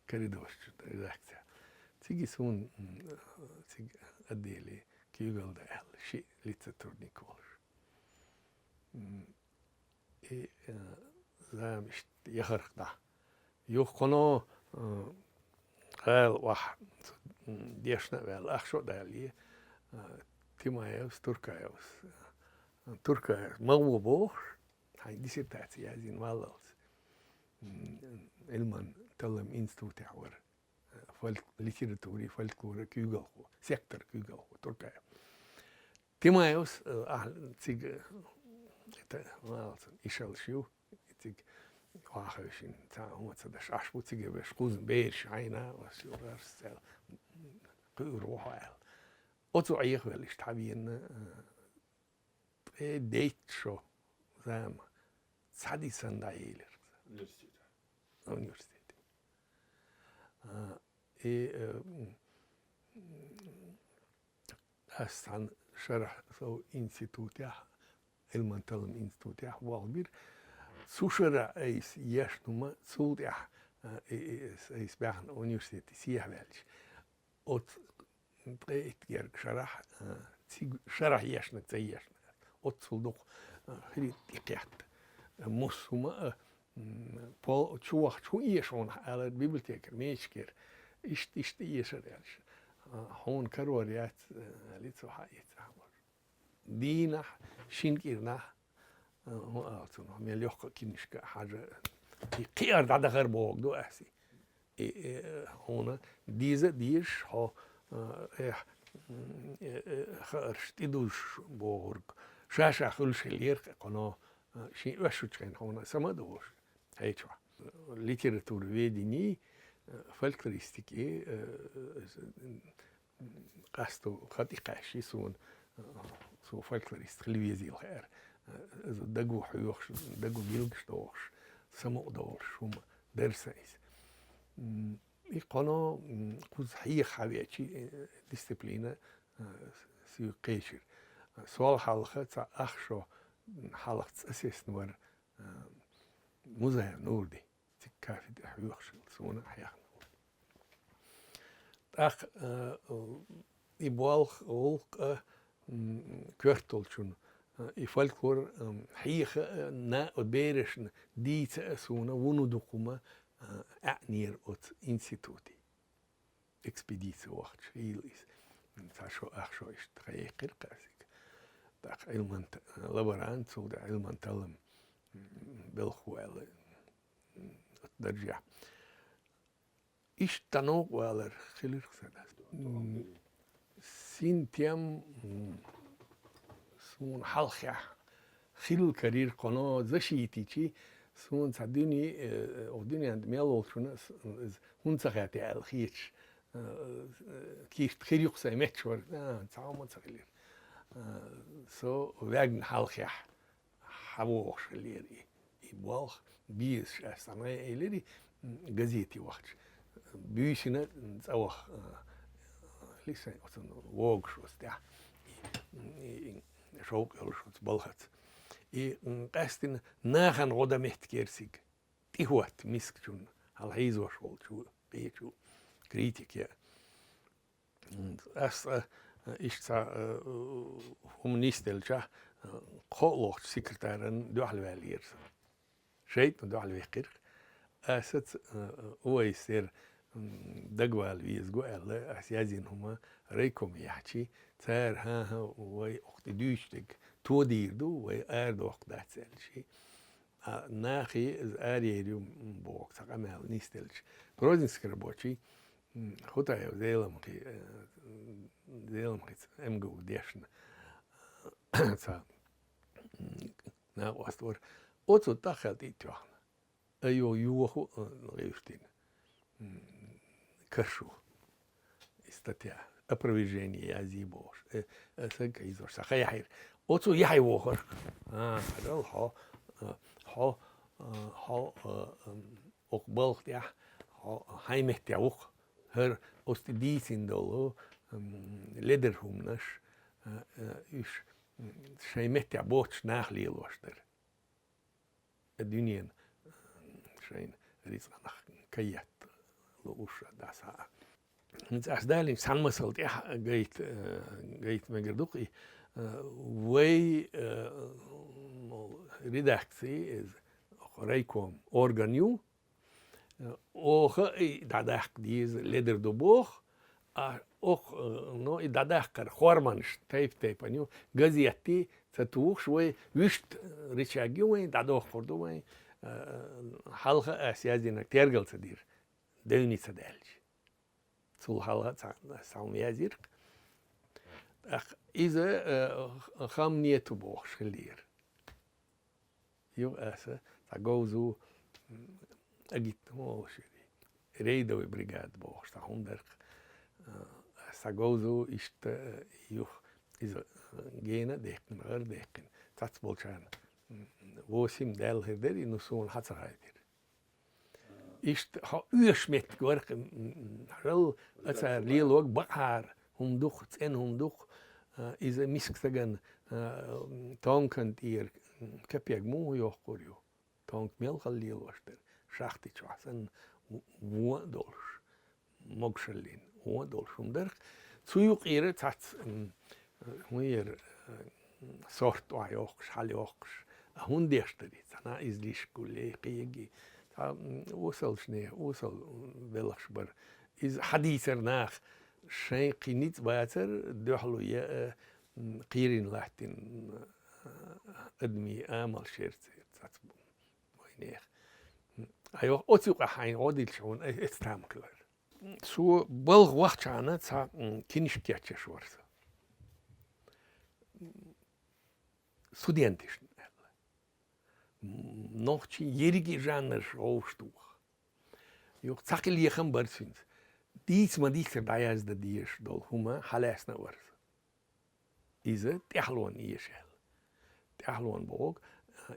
karidos redakcja tigi sun tig adeli kigol da el shi literaturnikol e zam yaharda jo kono قال واحد ديشنا wel أخشوا دالي تيمايوس تركايوس تركيا مو بوخ هاي ديسيرتاتي هذين والله علما تلم انستوت حور فولك ليتراتوري فولكلور كيغلخو سيكتر كيغلخو تركيا تيمايوس تيج إيشال شيو تيج واخشين تا هو تدش عشبو تيج باش قوزن بيرش عينا وسيو غرسل قروحو أتو عيخ وليش تحبين ديت شو زام سادي سندايلر universitet أستان شرح سو institutjah المنتلم institutjah والبير سوشرا إيس يشنوما سودjah إيس بيحن universitet سيح بالش أت تغير شرح شرح يشنا تيشنا أتصلدق خلي تقيت مسوما بول شوخ شو يشون على البيبليوتيك ميشكر إشت يشرش هون كروريات ليتو حايت دينا شينكيرنا هو أعطونا مليوخ كنشك حاجة قيار دا غير بوق دو أحسي هون ديزا ديش هو خرشتيدوش بورغ شاشا خلش اليرق قناه شيء وشوشين هون سمادوش هيتوا ليتراتور ويديني فولكلوريستيكي قاستو خاطي قاشي سون سو فولكلوريست خليزي الخير دقو حيوخش دقو بيلقشتوش سمودوش هما درسايس قناه قوز حيخ حويتشي ديسيبلينا سيو قيشر سوال حلقة أخشو حلقة أساس نور مزايا نور دي تكافي دي حيوخش سونا حياخ نور أخ I balch olk kvartolchun I folklor hiege na odberischen dice suna wunudukuma neer ot instituti. Expeditie wacht heel is. Tasho achsho is т*Аьххьара kasik. Tak ilmant laborant zo da ilmant alm belchwelle darja. Is dan ook wel er gelukkig zijn. Sintiam سون حلقة خيل كارير قناة زشيتيشي سون صدقني أوديني عند ميلول شو هون سخاتي الخيش كيش تخيل سايمت شور تعاون سخيلير سو وعن حلقة حبوش اللي يبالغ بيس أصلا اللي جزيتي وقت بيشنا نتوخ ليش أصلا ووق شو استع شوق يلشوت بالخت قاستن ناخن غدا مهتكيرسيك تيهوت مسكتون على هيزو شغل شو بيشو كريتيك أس إشتا هومنيستلشا قولوcht سكرتارن دوحل واليرس شيت دوحل ويقر أست ويسير دقوال ويزقوال أسيازين هما ريكم يحكي تار ها وي أخت دوشتك تودير دو وي أرد وقت داتسل شي ناخي از أريريوم بوق تقامل نيستلش بروزنسكربوتشي خطايا زيلمخي أمجو ديشن تا ناق واستور أوتو دخلت إتوحنا أيو يوخو غيفتين كرشو استطيع опровержение азибош сак изош сахайхир оцу яхай вохор адал хо окбалх я хаймет я ох her ostidisindolo lederhumnas is шеймет я боч nachlielwaster adunien schein rizanach kayat lo usha dasa أصدقائي سالمسلت جيت مجردوقي وي ريداكسي إز ريكوم أورغانيو أوخ داداك ديز ليدر دوبوخ أوخ نو داداك خورمانش تايب أنيو جزيتي تتوخ شوي ويشت ريشاجيوين دادوخ خردوين حلقة أسيازينا تيرجل تدير دوني تدالش sul halat saum yazir إذا خامنية بوخ شلير يو أسا تجوزو أجيت هو شدي ريدو بريغاد بوخ تهندر تجوزو إشت يو إذا جينا ديكن غير ديكن تاتبولشان وسيم دال هدري نسون حتى هايدر إشت ها أشمت قرق رل أتى ليلوك بحر هم دوخ تين هم دوخ إذا مسكتجن تانكن تير كبيج مو يأخوريو تانك ميل خليل واشتر شاختي شخصن مو دولش مقشلين مو دولش هم درك سويق إيره تات وير صورت وعيوخش حليوخش هون ديشتري أنا إزليش كله قيجي وصل شنيه وصل بلخشبر إذا حديثر ناخ شيء قنيت باتر دحلو يا قيرين لاحتين أدمي آمل شيرت تاتبو وينيخ أيوة أتوقع حين عودي شون استام كلر سو بلغ وقت عنا تا كنيش كياتش شورس ستودنتش نохчийн ерги жанр шоуштух юг цакилийнхэн барсин диц мадихэр даяазда диеш дол хума халаасна варс изе т*Аьххьара иешэл т*Аьххьара бог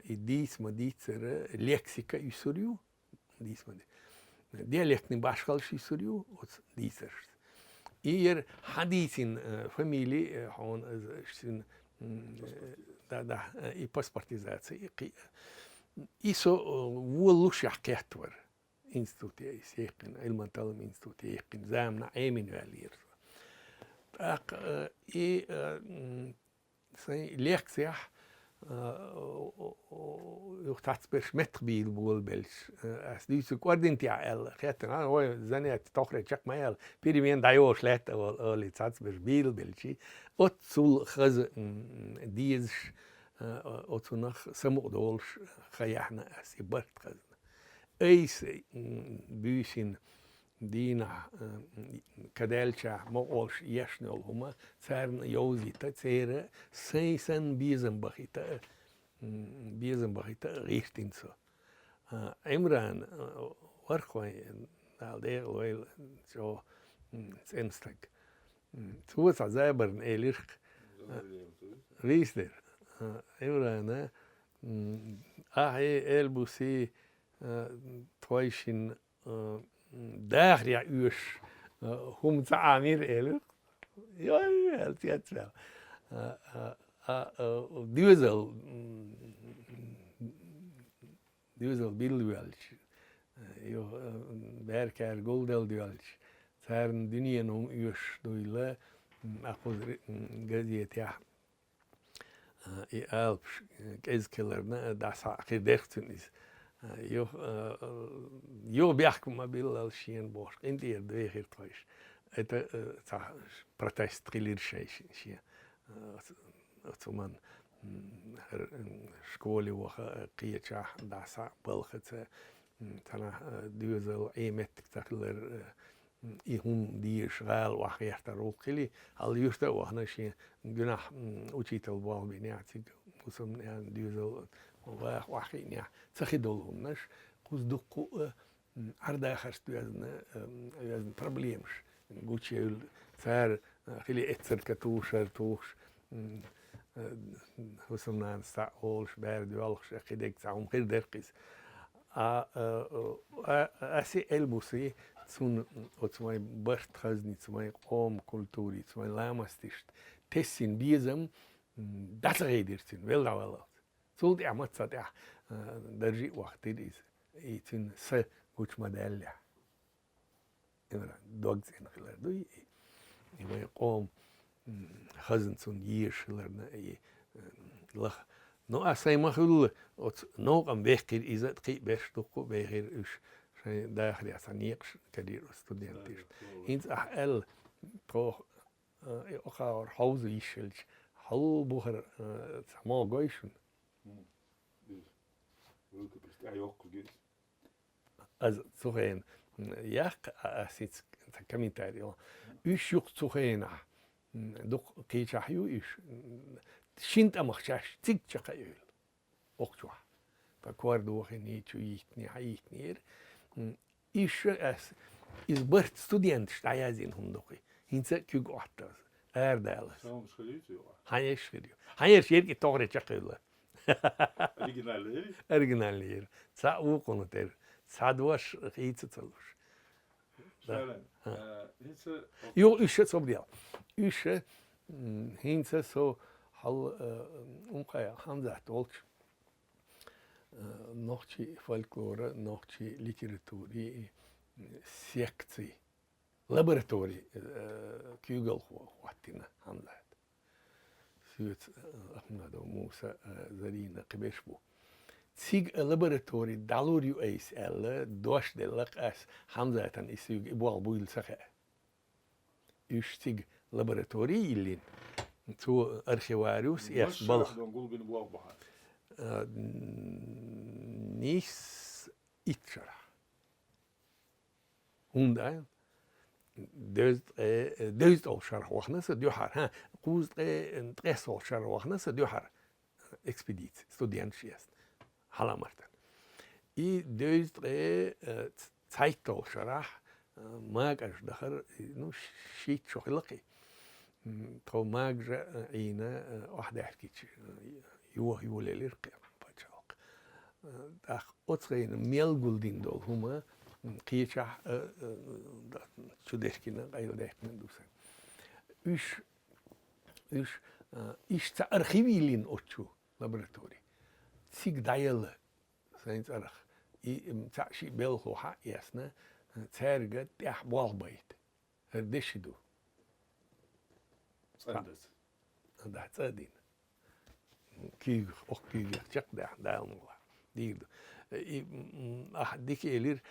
и диц мадихэр лексика исурю диц мад диалектный башкалш исурю от дицэр иер хадисин фамилии хон син да и паспортизация إيسو ولوش يحكيتور إنستوتي سيقن علم طالم إنستوتي يقن زامنا عامين والير и лекция يختاتبرش متقبيل بول بلش أسديسو كوردينتيا ال خيتنا هو زنيت تخرج شق مايل بيرمين دايوش لات أولي تاتبرش بيل بلشي أتصل خز ديزش أتصنخ سمو دولش خيحنا أسي برت خزنا أيس بيشين دينا كدالشا مقولش يشنل هما سارن يوزيتا تسير سيسن بيزن بخيتا غيشتينسو عمران ورخوي دال دير ويل شو سنستك توس عزابرن إيليرخ ريستر عمران إلبوسي تويشين داخل يا يوش هم تعامير إلك يا التياتر ديوزل بيلوالش يو بيركار جولدل ديوالش سارن دنيا نوم يوش دويلا أخذ جزيتها ألبش كيز كيلرنا داسا خديختنيس يو بيحكم ما بالشين بوش انت يردوي غير طويش это протест خلير شيء цуьнан школе وقيتشا داسا بلخت تنا ديوزل ايمت تقلر يهم دي شغال وحيحترو قلي هل يشتا وحنا شيء جناح учитель بوال بنياتي وسم ديوزل وحينيا تخدولهم نش كوز دقو عردا خشت وزن проблемش гучел цар خلي اتسر كتوشر توش وسمنان ساولش بارد والخش اخدك تعوم غير درقيس اسي البوسي تسون اوتسماي برت خزني تسماي قوم كولتوري تسماي لامستشت تسين بيزم دات غيدرتين ولا ولا سولد احمد صدح درجي وقت ديز ايتين س كوش مدالة دوغز ان خلال دوي يما قوم خزن سون ييش لرنا اي لخ نو اساي مخول نو ام بيخير اذا تقي باش تقو بيخير اش داخل يسانيقش كدير ستودنتيش انت ال تو اخر حوز يشلش حل بوخر سما جويشن از سوغين ياق اسيت كميتاريو اش يق سوغينا دوق قيشاحيو اش شنت امخشاش تيك تشقيل اوقتوا فكواردو خني تشويتني حيتنير ايش اس از برت ستودنت شتايازين هم دوقي هينس كيغ اوتاز اردالس هايش فيديو هايش يركي توغري تشقيل оригинальный са уконутер садваш хейцелуш يو إيش صبديا إيش هينسا سو هل أمقيا خمسة تولش نوخчий فولكلور نوخчий ليتراتوري سيكتي لابوراتوري كيوغل واتنا خمسة سويت أحمد وموسى زرينا قبشبو تيج لابوراتوري دالوريو ايس ال دوش دلق اس خمسة يسوق ابوال بويل سخاء يش تيج لابوراتوري اللي تو ارخيواريوس يس بلخ نيس اتشرح هوندا دوزت او شرح وخنس ديوحر ها قوز تقيس او شرح وخنس ديوحر اكسبيديت ستوديانت يس حالا مرتن ای دوست تایتل شرح ماج دخر نو شيت شغلقي تو ماج عينا واحدة حكيتش يو ليرقي باتشاق داخ أتغين ميل جولدين دول هما قيشة شو دهكنا غير دهكنا دوسن إيش تأرخيبي لين أتشو لابراتوري تيك دايل ساينس أرخ تعشي بيلخو حق يسنا تارجت تحبال بيت هردش دو Цандас. Дарца один. Күйг, ок күйг чак да алмула. Дийду. И дик элир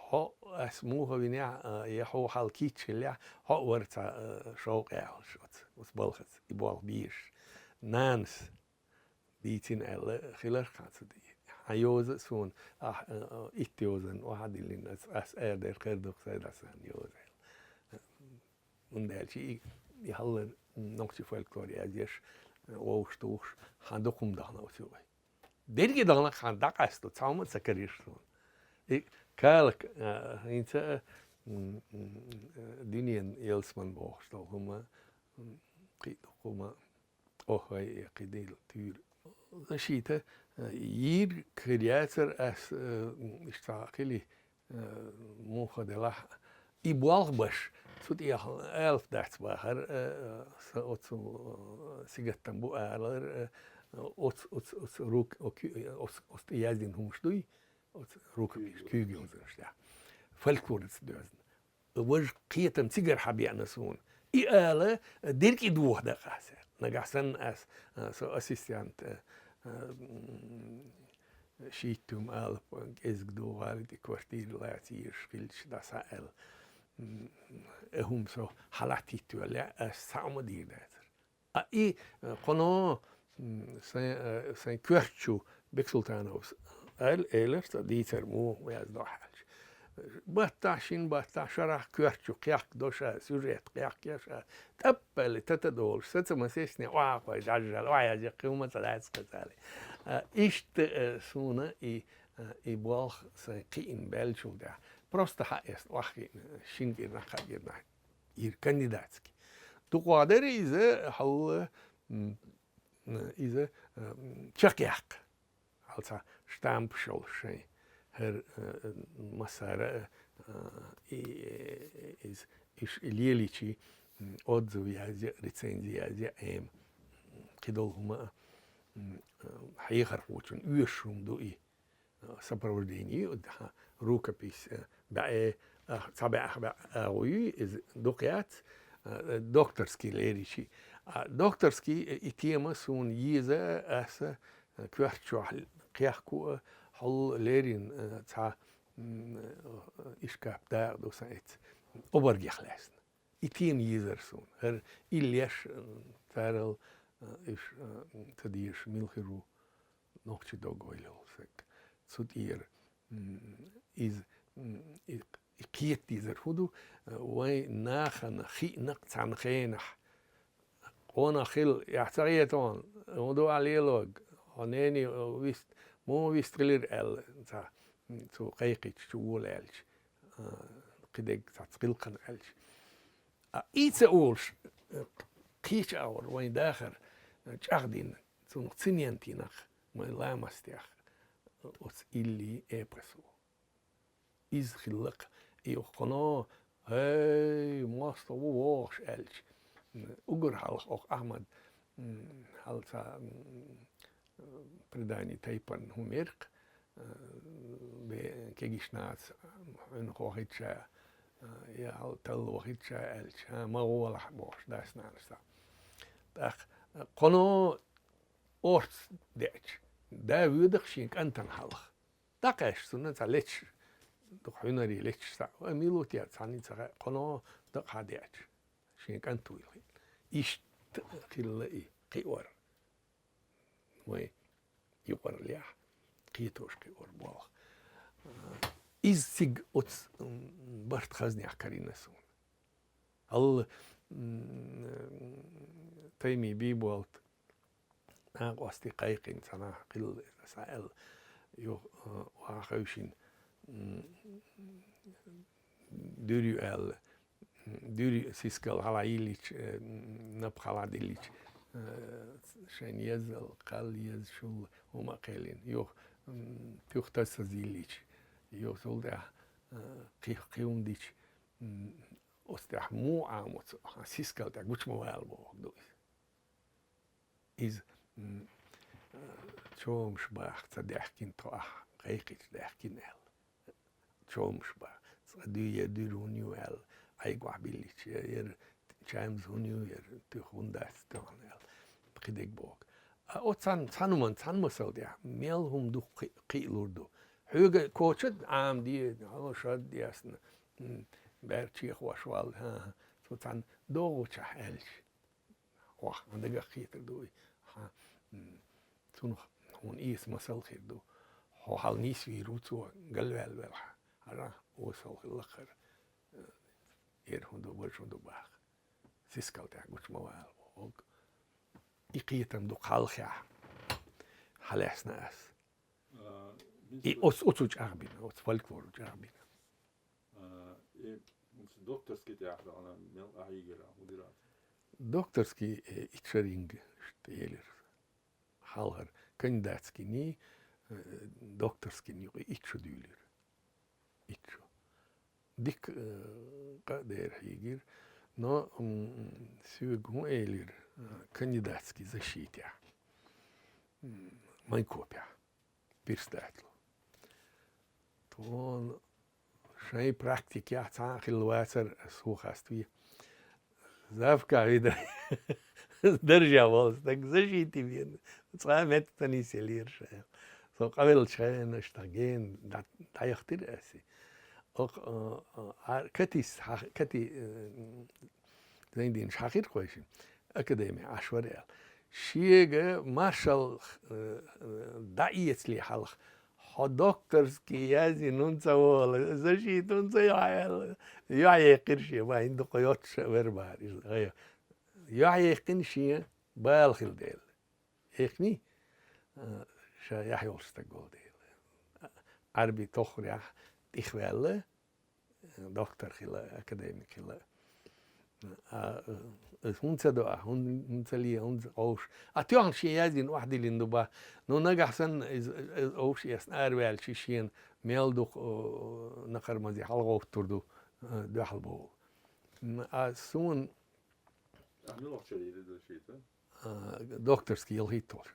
هو اسموه بناع يحو حالكيتش اللي هو ورتا شوق شوت وسبلخت يبوال بيش نانس ديتين ال خلر خاص دي هيوز سون اتيوزن واحد اللي الناس ادر كردو سيداسن يوز من ده شيء يحل نوكسي فولكلور ازيش ووشتوش هندوكم دهنا وسوي ديرجي دهنا خندق است تمام سكريش Kijk, inta dinien Elsman borstel huma huma ohai qidil tur. Shita hier creator as istakili mogadela ibalbash sut ya 11 bahar otsu sigatten bu aler ots ruk ost yazdin humstui rukabis kuygunzurst ja folklorets dözen waj qiyatam sigar habiana sun iala dirki duh da qasa nagasan as so assistent shitum alp ezgdo valdi kvartir latir skilch da sal hum so halati tuala saamadir da i qono sen kvarchu beksultanovs الالف ديتر مو ويازدو حالش باتاشين باتاشرح كيرتشو قياق دوشا سوريت قياق ياشا تبل تتدول ستمسيسني واقوي جاجل ويازي قيمة ثلاث قتالي اشت سونا يبوالخ سيقين بلشو ده просто حقيست واخي شينجي نخاجرنا ير كانديداتسكي تقادر إذا هو إذا تشقيق also stampsholsche her masara is lielici отзывы рецензии кидол хума хайхар очень уешум дуи сопровождение рукопись бае цабе ауи из докят докторский леричи докторский и тема сун иза аса кварчуал قيحكو حل ليرين تا إشكاب دار دو سايت أوبرجي خلاص إتين يزرسون هر إليش تارل إش تديش ملخرو نوكشي دوغويلو سك سوتير إز إقيت يزر هدو وي ناخن خي نقطعن خينح قونا خيل يحتريتون ودو عليلوج هناني ويست مو ويستغلر ال تا تو قيقيت شوول الش قدق تقلقن الش ايتس اولش قيش اور وين داخر تشاخدين تو نقصنينتينخ ما لامستيخ اوس اللي ابرسو از خلق ايو قنا هاي ماستر ووش الش اوغر حلق اوخ احمد حلتا предание Тайпан Хумерк, Кегишнац, Хохича, я Талохича, Эльча, Мауалах Бош, да, снанста. Так, коно орц деч, да, видах шинк антан халх. Так, сунат леч, духунари леч, милутия цаница, коно дакха деч, шинк антуил. Ишт хиллаи, киор. وي يقر ليح قيتوش كيور بوخ إز سيج أوتس برت خزني عكارين نسون هل تيمي بيبولت قاستي قايقين سنة قل سائل يو واخوشين دوري سيسكال هلايليش نبخالاديليش شين يزل قال يزشول وما قالين يو تختص زيليش يو سولدا قيوم ديش استح مو عاموت سيسكال تاك بوش موال بوك دويس إز شوم شباخ تصدحكين طاح قيقيش دحكين ال شوم شباخ صدو يدروني وال أيقوع بيليش ير James Hunnier tuchundas tonel khidig bok otsan sanuman sanmasaldia melhum du qilurdu huge coached am die hallo shad diasn berchich washwal ha so san docha helch wa andega khiter du ha tun hun is masal khirdu ho hal nis vi rutsu galwel wel ara osal lakhar hundu bolshundu bach سيسكالتها قلت موال إقيتم دو قالخيا حلاس ناس أوتوج أغبين أوت فولكلورج أغبين دكتورسكي ТӀаьххьара أنا مل أعيجرا مديرات دكتورسكي إتشرينج شتيلر حالهر كنداتسكي ني دكتورسكي ني إتشو دولر إتشو ديك قادر هيجر но сюгу элир кандидатский защите мой копия перстатло то шей практики ацахил васер сухастве завка вида державался так защите вен цамет тани селир шей so قبل شيء نشتاقين ТӀаьххьара أسي كتي زين دين شاخير خويشين أكاديمي عشوائية شيء مارشال دعيت لي حلق دكتورز كي يازي نونسا ولا زشي نونسا يا قرشي ما عنده قيود وربار يا قنشي بالخل ديل إخني شا يحيولست قوديل عربي تخرج إخوالله دكتور خلا أكاديمي خلا هون دوا هون لي هون أوش أتيان شيء يازين واحد اللي ندبا نو نجح سن أوش يسنار ويل شيشين ميل دو نقر مزي حلقة تردو دو حلبو سون أنا لو شريت دو شيء دكتور سكيل هي تور